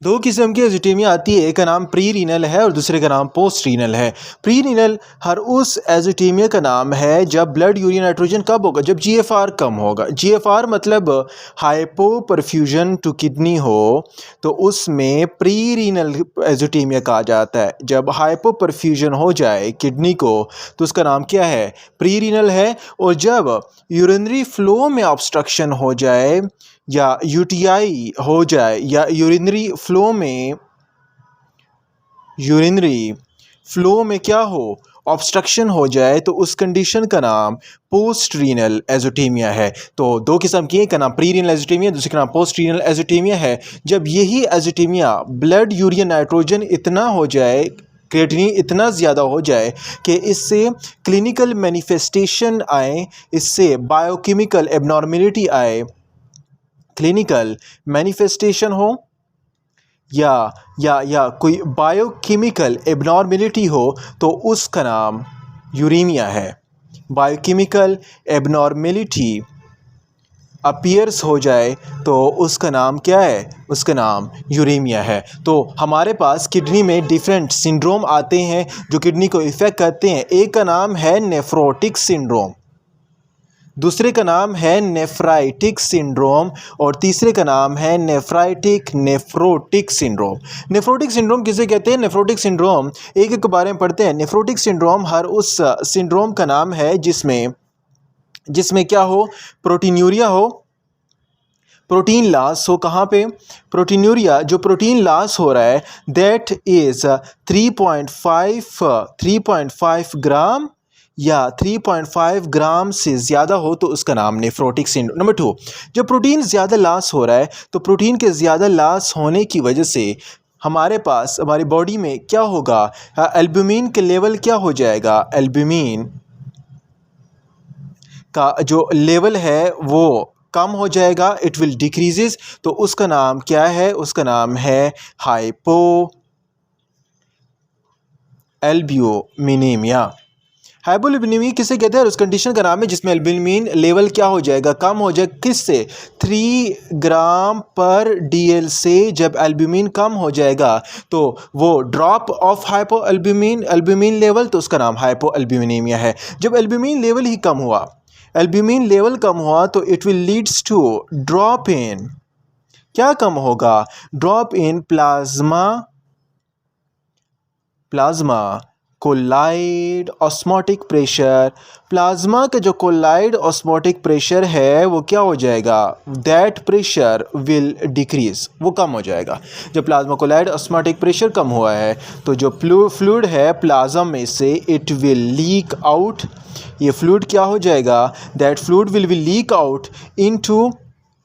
दो किस्म की एजिटेमिया आती है, एक का नाम प्री रीनल है और दूसरे का नाम पोस्ट रीनल है। प्री रीनल हर उस एजिटेमिया का नाम है जब ब्लड यूरिन नाइट्रोजन कब होगा, जब जीएफआर कम होगा। जीएफआर मतलब हाइपो परफ्यूजन टू किडनी हो, तो उसमें प्री रीनल एजिटेमिया कहा जाता है। जब हाइपो परफ्यूजन हो जाए किडनी को तो उसका नाम क्या है, प्री रीनल है। और जब यूरिनरी फ्लो में ऑब्स्ट्रक्शन हो जाए या यूटीआई हो जाए या यूरिनरी फ्लो में क्या हो, ऑब्स्ट्रक्शन हो जाए, तो उस कंडीशन का नाम पोस्ट रीनल एजिटेमिया है। तो दो किस्म की, एक का नाम प्री रीनल एजिटेमिया, दूसरे का नाम पोस्ट रीनल एजिटेमिया है। जब यही एजिटेमिया ब्लड यूरिन नाइट्रोजन इतना हो जाए, क्रिएटिनिन इतना ज़्यादा हो जाए कि इससे क्लिनिकल मैनिफेस्टेशन आए, इससे बायोकेमिकल एबनॉर्मेलिटी आए, क्लिनिकल मैनिफेस्टेशन हो या कोई बायोकेमिकल एबनॉर्मेलिटी हो, तो उसका नाम यूरेमिया है। बायोकेमिकल एबनॉर्मेलिटी अपीयर्स हो जाए तो उसका नाम क्या है, उसका नाम यूरेमिया है। तो हमारे पास किडनी में डिफरेंट सिंड्रोम आते हैं जो किडनी को इफ़ेक्ट करते हैं। एक का नाम है नेफ्रोटिक सिंड्रोम, दूसरे का नाम है नेफ्राइटिक सिंड्रोम और तीसरे का नाम है नेफ्रोटिक सिंड्रोम। नेफ्रोटिक सिंड्रोम किसे कहते हैं? नेफ्रोटिक सिंड्रोम एक एक के बारे में पढ़ते हैं। नेफ्रोटिक सिंड्रोम हर उस सिंड्रोम का नाम है जिसमें क्या हो, प्रोटीन्यूरिया हो, प्रोटीन लॉस हो। कहाँ पे? प्रोटीन्यूरिया, जो प्रोटीन लॉस हो रहा है दैट इज़ 3.5 ग्राम या 3.5 ग्राम से ज़्यादा हो तो उसका नाम नेफ्रोटिक सिंड्रोम। नंबर 2, जब प्रोटीन ज़्यादा लॉस हो रहा है तो प्रोटीन के ज़्यादा लॉस होने की वजह से हमारे पास हमारी बॉडी में क्या होगा, एल्ब्यूमिन के लेवल क्या हो जाएगा, एल्ब्यूमिन का जो लेवल है वो कम हो जाएगा, इट विल डिक्रीजेस। तो उसका नाम क्या है, उसका नाम है हाइपो एल्ब्यूमिनेमिया। हाइपोएल्ब्यूमिनेमिया किसे कहते हैं? उस कंडीशन का नाम है जिसमें एल्ब्यूमिन लेवल क्या हो जाएगा, कम हो जाएगा। किससे? 3 ग्राम पर डीएल से जब एल्ब्यूमिन कम हो जाएगा तो वो ड्रॉप ऑफ एल्ब्यूमिन लेवल, तो उसका नाम हाइपोएल्ब्यूमिनेमिया है। जब एल्ब्यूमिन लेवल ही कम हुआ, एल्ब्यूमिन लेवल कम हुआ तो it will leads to drop in, क्या कम होगा, drop in plasma colloid osmotic pressure. Plasma का जो कोलाइड ऑस्मोटिक प्रेशर है वो क्या हो जाएगा, दैट प्रेशर विल डिक्रीज, वो कम हो जाएगा। जब प्लाज्मा कोलाइड ऑस्मोटिक प्रेशर कम हुआ है तो जो फ्लूइड है प्लाज्मा में से इट विल लीक आउट, ये फ्लूइड क्या हो जाएगा, that fluid will leak out into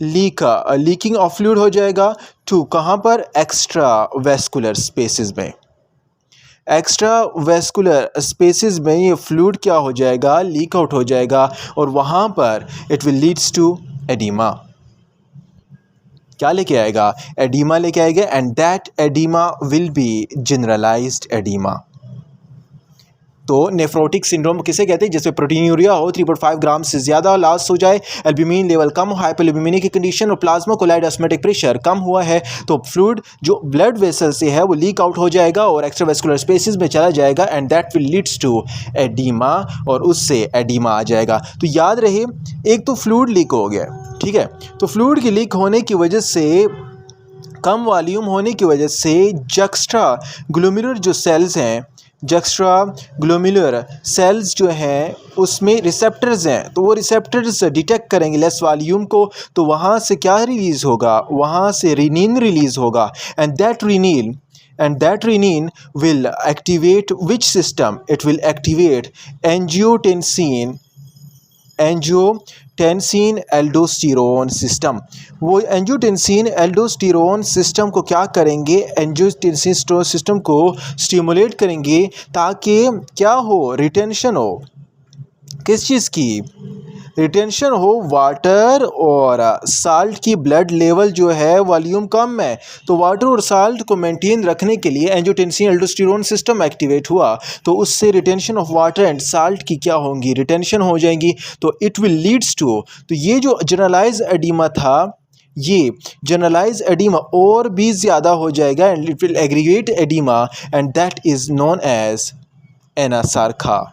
leaking of fluid हो जाएगा टू कहाँ पर, एक्स्ट्रा वेस्कुलर स्पेसेस में। एक्स्ट्रा वेस्कुलर स्पेसेस में ये फ्लूइड क्या हो जाएगा, लीक आउट हो जाएगा और वहाँ पर it will leads to oedema. क्या लेके आएगा, एडीमा लेके आएगा, and that oedema will be generalised oedema. तो नेफ्रोटिक सिंड्रोम किसे कहते हैं? जिसमें प्रोटीन्यूरिया हो, 3.5 ग्राम से ज़्यादा लॉस हो जाए, एल्ब्यूमिन लेवल कम हो, हाइपोएल्ब्यूमिनिक की कंडीशन और प्लाज्मा कोलाइड ऑस्मोटिक प्रेशर कम हुआ है तो फ्लूइड जो ब्लड वेसल से है वो लीक आउट हो जाएगा और एक्स्ट्रावेस्कुलर स्पेसेस में चला जाएगा and that will leads to oedema, और उससे एडीमा आ जाएगा। तो याद रहे, एक तो फ्लूइड लीक हो गया, ठीक है, तो फ्लूइड की लीक होने की वजह से, कम वॉल्यूम होने की वजह से जक्स्ट्रा ग्लोमेरुलर जो सेल्स हैं, जक्स्ट्रा ग्लोमेरुलर सेल्स जो हैं उसमें रिसेप्टर्स हैं, तो वो रिसेप्टर्स डिटेक्ट करेंगे लेस वॉल्यूम को, तो वहाँ से क्या रिलीज़ होगा, वहाँ से रेनिन रिलीज़ होगा and that renin will activate which system, it will activate angiotensin aldosterone system. वो एंजियोटेंसिन एल्डोस्टेरोन सिस्टम को क्या करेंगे, एंजियोटेंसिन सिस्टम को स्टिमुलेट करेंगे ताकि क्या हो, रिटेंशन हो, किस चीज़ की, रिटेंशन हो, वाटर और साल्ट की। ब्लड लेवल जो है वॉल्यूम कम है तो वाटर और साल्ट को मेंटेन रखने के लिए एंजियोटेंसिन एल्डोस्टेरोन सिस्टम एक्टिवेट हुआ तो उससे retention of water and salt की क्या होंगी, रिटेंशन हो जाएंगी, तो इट विल लीड्स टू, तो ये जो जनरलाइज एडीमा था ये जनरलाइज एडिमा और भी ज़्यादा हो जाएगा and it will aggregate oedema and that is known as anasarca,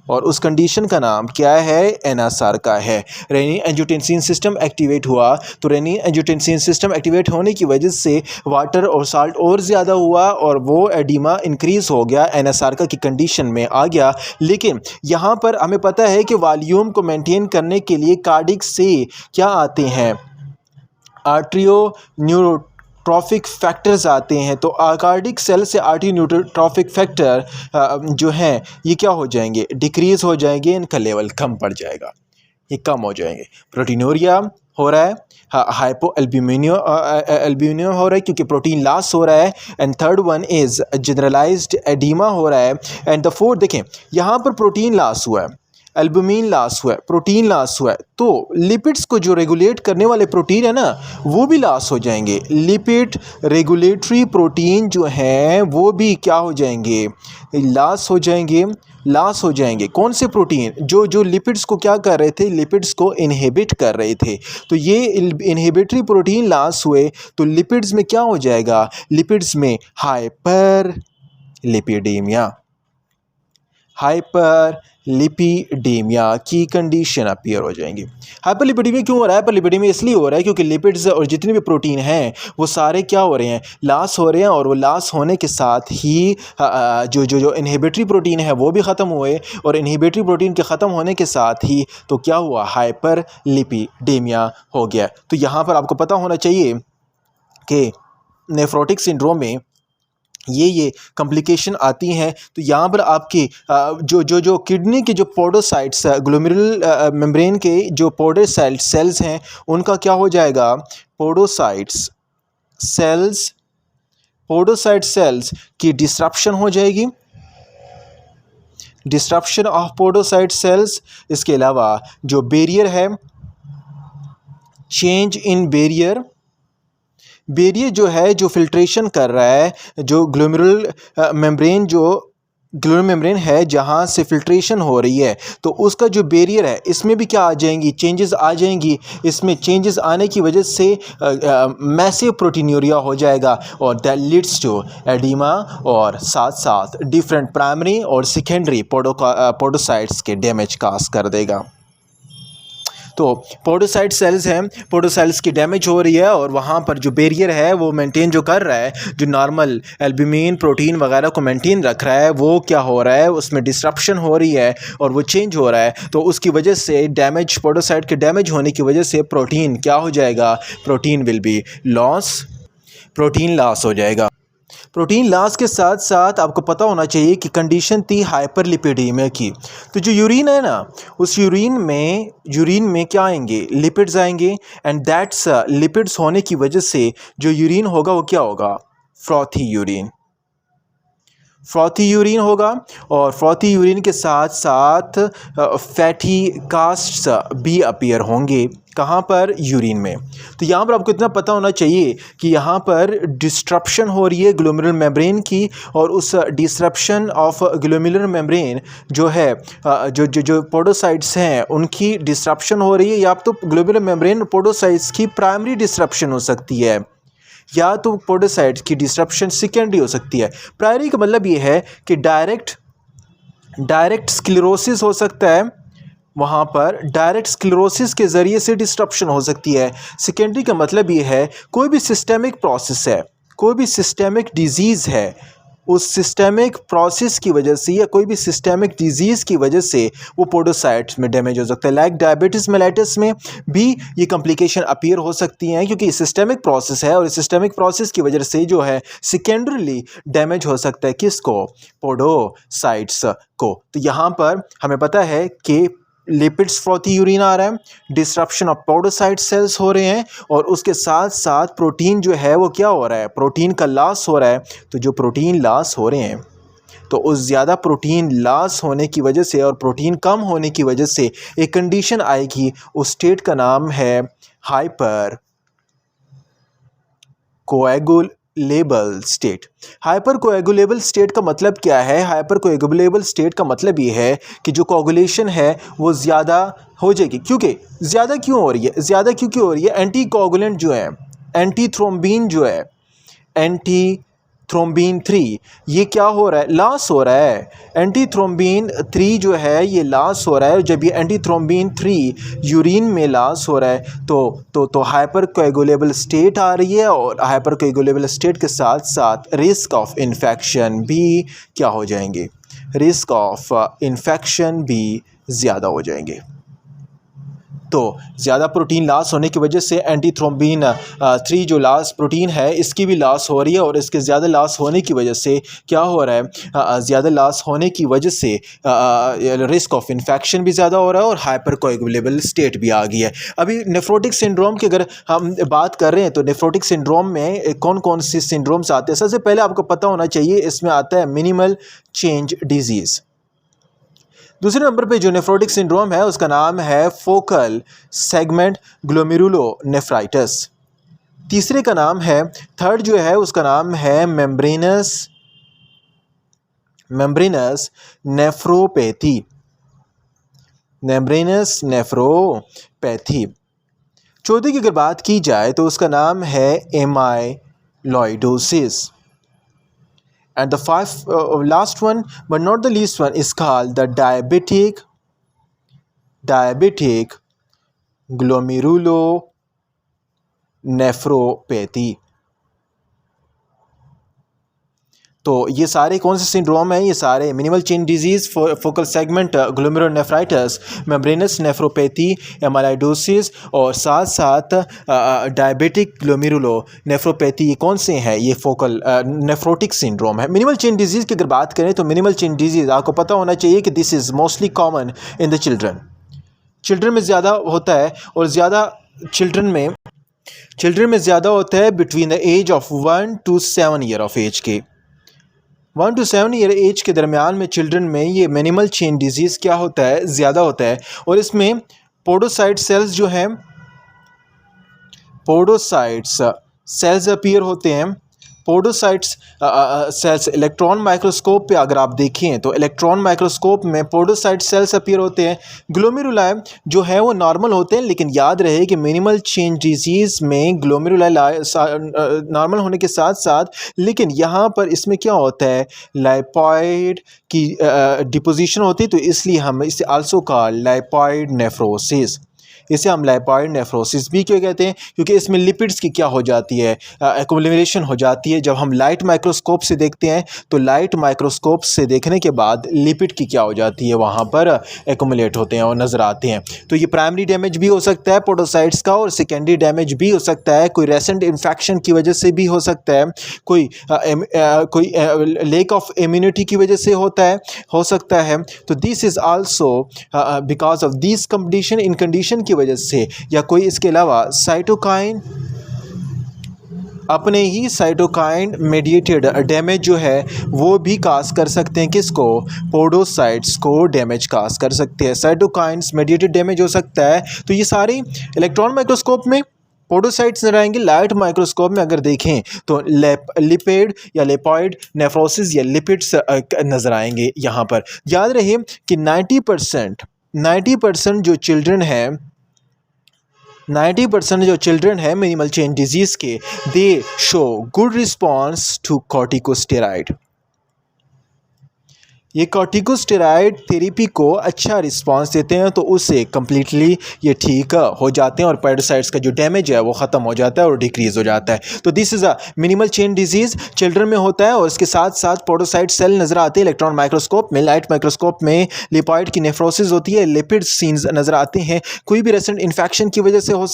और उस कंडीशन का नाम क्या है, एनासार्का है। रेनिन एंजियोटेंसिन सिस्टम एक्टिवेट हुआ तो रेनिन एंजियोटेंसिन सिस्टम एक्टिवेट होने की वजह से वाटर और साल्ट और ज़्यादा हुआ और वो एडिमा इंक्रीज़ हो गया, एनासार्का की कंडीशन में आ गया। लेकिन यहाँ पर हमें पता है कि वॉल्यूम को मेंटेन करने के लिए कार्डिक से क्या आते हैं, आर्ट्रियो न्यूरोट्रॉफिक फैक्टर्स आते हैं। तो कार्डिक सेल से आर्ट्रियो न्यूरोट्रॉफिक फैक्टर जो हैं ये क्या हो जाएंगे, डिक्रीज़ हो जाएंगे, इनका लेवल कम पड़ जाएगा, ये कम हो जाएंगे। प्रोटीनोरिया हो रहा है, हाइपो एल्ब्यूमिनिया हो रहा है क्योंकि प्रोटीन लॉस हो रहा है, and third one is generalised oedema हो रहा है, एंड द फोर्थ देखें यहाँ पर प्रोटीन लॉस हुआ है, एल्बुमिन लॉस हुआ है, प्रोटीन लॉस हुआ है, तो लिपिड्स को जो रेगुलेट करने वाले प्रोटीन है ना वो भी लॉस हो जाएंगे। लिपिड रेगुलेटरी प्रोटीन जो हैं वो भी क्या हो जाएंगे, लॉस हो जाएंगे, लॉस हो जाएंगे। कौन से प्रोटीन, जो लिपिड्स को क्या कर रहे थे, लिपिड्स को इनहिबिट कर रहे थे, तो ये इनहिबिटरी प्रोटीन लॉस हुए तो लिपिड्स में क्या हो जाएगा, लिपिड्स में हाइपर लिपिडीमिया, हाइपर लिपिडीमिया की कंडीशन अपीयर हो जाएंगी। हाइपरलिपिडीमिया क्यों हो रहा है, हाइपरलिपिडीमिया इसलिए हो रहा है क्योंकि लिपिड्स और जितने भी प्रोटीन हैं वो सारे क्या हो रहे हैं, लॉस हो रहे हैं, और वो लॉस होने के साथ ही जो जो जो इनहिबिटरी प्रोटीन है वो भी ख़त्म हुए, और इनहिबिटरी प्रोटीन के ख़त्म होने के साथ ही तो क्या हुआ, हाइपर लिपिडीमिया हो गया। तो यहाँ पर आपको पता होना चाहिए कि नेफ्रोटिक सिंड्रोम में ये कॉम्प्लिकेशन आती हैं। तो यहाँ पर आपकी जो किडनी के जो पोडोसाइट्स, ग्लोमेरुलर मेम्ब्रेन के जो पोडोसाइट सेल्स हैं उनका क्या हो जाएगा, पोडोसाइट सेल्स की डिस्ट्रप्शन हो जाएगी, डिस्ट्रप्शन ऑफ पोडोसाइट सेल्स। इसके अलावा जो बैरियर है, चेंज इन बैरियर जो है, जो फिल्ट्रेशन कर रहा है, जो ग्लोमेरुलर मेम्ब्रेन है जहाँ से फिल्ट्रेशन हो रही है, तो उसका जो बैरियर है इसमें भी क्या आ जाएंगी, चेंजेस आ जाएंगी। इसमें चेंजेस आने की वजह से मैसिव प्रोटीनूरिया हो जाएगा और दैट लीड्स टू एडिमा और साथ साथ डिफरेंट प्राइमरी और सेकेंडरी पोडोसाइट्स के डैमेज काज कर देगा। तो पोडोसाइट सेल्स हैं, पोडोसाइट्स की डैमेज हो रही है और वहाँ पर जो बैरियर है वो मेंटेन जो कर रहा है, जो नॉर्मल एल्ब्यूमिन प्रोटीन वगैरह को मेंटेन रख रहा है, वो क्या हो रहा है, उसमें डिस्ट्रप्शन हो रही है और वो चेंज हो रहा है। तो उसकी वजह से डैमेज, पोडोसाइट के डैमेज होने की वजह से प्रोटीन क्या हो जाएगा, protein will be loss, protein loss हो जाएगा। प्रोटीन लॉस के साथ साथ आपको पता होना चाहिए कि कंडीशन थी हाइपरलिपिडीमिया की। तो जो यूरिन है ना, उस यूरिन में क्या आएंगे, लिपिड्स आएंगे, एंड दैट्स लिपिड्स होने की वजह से जो यूरिन होगा वो क्या होगा, फ्रॉथी यूरिन होगा, और फ्रॉथी यूरिन के साथ साथ फैटी कास्ट्स भी अपीयर होंगे। कहाँ पर, यूरिन में। तो यहाँ पर आपको इतना पता होना चाहिए कि यहाँ पर डिस्ट्रप्शन हो रही है ग्लोमेरुलर मेम्ब्रेन की, और उस डिस्ट्रप्शन ऑफ ग्लोमेरुलर मेम्ब्रेन जो है, जो पोडोसाइट्स हैं उनकी डिस्ट्रप्शन हो रही है, या तो ग्लोमेरुलर मेम्ब्रेन पोडोसाइट्स की प्राइमरी डिस्ट्रप्शन हो सकती है, या तो पोडोसाइट्स की डिस्ट्रप्शन सेकेंडरी हो सकती है। प्राइमरी का मतलब ये है कि डायरेक्ट स्क्लेरोसिस हो सकता है, वहाँ पर डायरेक्ट स्क्लेरोसिस के ज़रिए से डिस्ट्रप्शन हो सकती है। सेकेंडरी का मतलब ये है कोई भी सिस्टेमिक प्रोसेस है, कोई भी सिस्टेमिक डिजीज़ है, उस सिस्टेमिक प्रोसेस की वजह से या कोई भी सिस्टेमिक डिजीज़ की वजह से वो पोडोसाइट्स में डैमेज हो सकता है। लाइक डायबिटीज़ मेलाइटिस में भी ये कॉम्प्लिकेशन अपीयर हो सकती हैं, क्योंकि सिस्टेमिक प्रोसेस है और इस सिस्टेमिक प्रोसेस की वजह से जो है सेकेंडरीली डैमेज हो सकता है, किसको, पोडोसाइट्स को। तो यहाँ पर हमें पता है कि लिपिड्स फ्रॉथी यूरिन आ रहा है, डिस्ट्रप्शन ऑफ पोडोसाइट सेल्स हो रहे हैं, और उसके साथ साथ प्रोटीन जो है वो क्या हो रहा है, प्रोटीन का लॉस हो रहा है। तो जो प्रोटीन लॉस हो रहे हैं, तो उस ज़्यादा प्रोटीन लॉस होने की वजह से और प्रोटीन कम होने की वजह से एक कंडीशन आएगी, उस स्टेट का नाम है hyper label state. Hyper coagulable state का मतलब क्या है? हाइपर कोएगुलेबल स्टेट का मतलब ये है कि जो कोगुलेशन है वो ज़्यादा हो जाएगी। क्योंकि ज़्यादा क्यों हो रही है? ज़्यादा क्यों हो रही है? एंटी कोगुलेंट जो है, एंटी थ्रोम्बिन जो है, एंटी थ्रोम्बिन 3, ये क्या हो रहा है? लॉस हो रहा है। एंटी थ्रोम्बिन 3 जो है ये लॉस हो रहा है। जब ये एंटी थ्रोम्बिन 3 यूरिन में लॉस हो रहा है तो हाइपर कोएगुलेबल स्टेट आ रही है, और हाइपर कोएगुलेबल स्टेट के साथ साथ रिस्क ऑफ इन्फेक्शन भी क्या हो जाएंगे? रिस्क ऑफ इन्फेक्शन भी ज़्यादा हो जाएंगे। तो ज़्यादा प्रोटीन लॉस होने की वजह से एंटी थ्रोम्बिन 3 जो लॉस प्रोटीन है इसकी भी लॉस हो रही है, और इसके ज़्यादा लॉस होने की वजह से क्या हो रहा है? ज़्यादा लॉस होने की वजह से रिस्क ऑफ इन्फेक्शन भी ज़्यादा हो रहा है, और हाइपर कोएगुलेबल स्टेट भी आ गई है। अभी नेफ्रोटिक सिंड्रोम की अगर हम बात कर रहे हैं तो नेफ्रोटिक सिंड्रोम में कौन कौन सी सिंड्रोम्स आते हैं? सबसे पहले आपको पता होना चाहिए, इसमें आता है मिनिमल चेंज डिजीज़। दूसरे नंबर पे जो नेफ्रोटिक सिंड्रोम है उसका नाम है फोकल सेगमेंट ग्लोमेरुलोनेफ्राइटिस। तीसरे का नाम है, थर्ड जो है उसका नाम है मेम्ब्रेनस नेफ्रोपैथी। Membranous nephropathy. चौथे की अगर बात की जाए तो उसका नाम है amyloidosis. And the last one, but not the least one, is called the diabetic glomerulonephropathy. तो ये सारे कौन से सिंड्रोम हैं? ये सारे minimal change disease, focal segment glomerulonephritis, membranous nephropathy, amyloidosis और साथ साथ डायबिटिक ग्लोमेरुलोनेफ्रोपैथी। ये कौन से हैं? ये फोकल नेफ्रोटिक सिंड्रोम है। मिनिमल चेन डिजीज़ की अगर बात करें तो मिनिमल चेन डिजीज़ आपको पता होना चाहिए कि this is mostly common in the children में ज़्यादा होता है, और ज़्यादा चिल्ड्रन में ज़्यादा होता है between the age of 1 to 7 year of age के। 1 to 7 ईयर एज के दरमियान में चिल्ड्रन में ये मिनिमल चेन डिजीज़ क्या होता है? ज़्यादा होता है। और इसमें पोडोसाइट सेल्स जो हैं, पोडोसाइट्स सेल्स अपीयर होते हैं। पोडोसाइट्स सेल्स इलेक्ट्रॉन माइक्रोस्कोप पे अगर आप देखें तो इलेक्ट्रॉन माइक्रोस्कोप में पोडोसाइट सेल्स अपीयर होते हैं। ग्लोमेरुलाई जो है वो नॉर्मल होते हैं, लेकिन याद रहे कि मिनिमल चेन डिजीज़ में ग्लोमेरुलाई नॉर्मल होने के साथ साथ, लेकिन यहाँ पर इसमें क्या होता है? लाइपॉइड की डिपोजिशन होती है, तो इसलिए हम इसे आल्सो कॉल लाइपॉइड नेफ्रोसिस। इसे हम लाइपॉइड नेफ्रोसिस भी क्यों कहते हैं? क्योंकि इसमें लिपिड्स की क्या हो जाती है? एक्युमुलेशन हो जाती है। जब हम लाइट माइक्रोस्कोप से देखते हैं तो लाइट माइक्रोस्कोप से देखने के बाद लिपिड की क्या हो जाती है? वहाँ पर एक्युमुलेट होते हैं और नज़र आते हैं। तो ये प्राइमरी डैमेज भी हो सकता है पोडोसाइट्स का, और सेकेंडरी डैमेज भी हो सकता है। कोई रेसेंट इन्फेक्शन की वजह से भी हो सकता है, कोई लेक ऑफ इम्यूनिटी की वजह से हो सकता है। तो this is also because of this condition, in condition की वजह से, या कोई इसके अलावा साइटोकाइन अपने ही साइटोकाइन मेडिएटेड डैमेज जो है वो भी काज कर सकते हैं। किसको? पोडोसाइट्स को डैमेज काज कर सकते हैं। साइटोकाइन्स मेडिएटेड डैमेज हो सकता है। तो ये सारे इलेक्ट्रॉन माइक्रोस्कोप में पोडोसाइट्स नजर आएंगे। लाइट माइक्रोस्कोप में अगर देखें तो लिपिड या लिपॉइड नेफ्रोसिस या लिपिड्स नजर आएंगे। यहाँ पर याद रहे कि 90% जो चिल्ड्रन हैं, 90% जो चिल्ड्रन है मिनिमल चेन डिजीज़ के, they show good response to corticosteroid. ये कॉर्टिकोस्टेरॉइड थेरेपी को अच्छा रिस्पांस देते हैं, तो उससे कम्प्लीटली ये ठीक हो जाते हैं और पेडोसाइट्स का जो डैमेज है वो ख़त्म हो जाता है और डिक्रीज़ हो जाता है। तो this is a minimal change disease, children में होता है, और इसके साथ साथ पोडोसाइट सेल नज़र आते हैं इलेक्ट्रॉन माइक्रोस्कोप में। लाइट माइक्रोस्कोप में लिपॉइड की नेफ्रोसिस होती है, लिपिड सीन्स नज़र आते हैं। कोई भी रेसेंट इन्फेक्शन की वजह से हो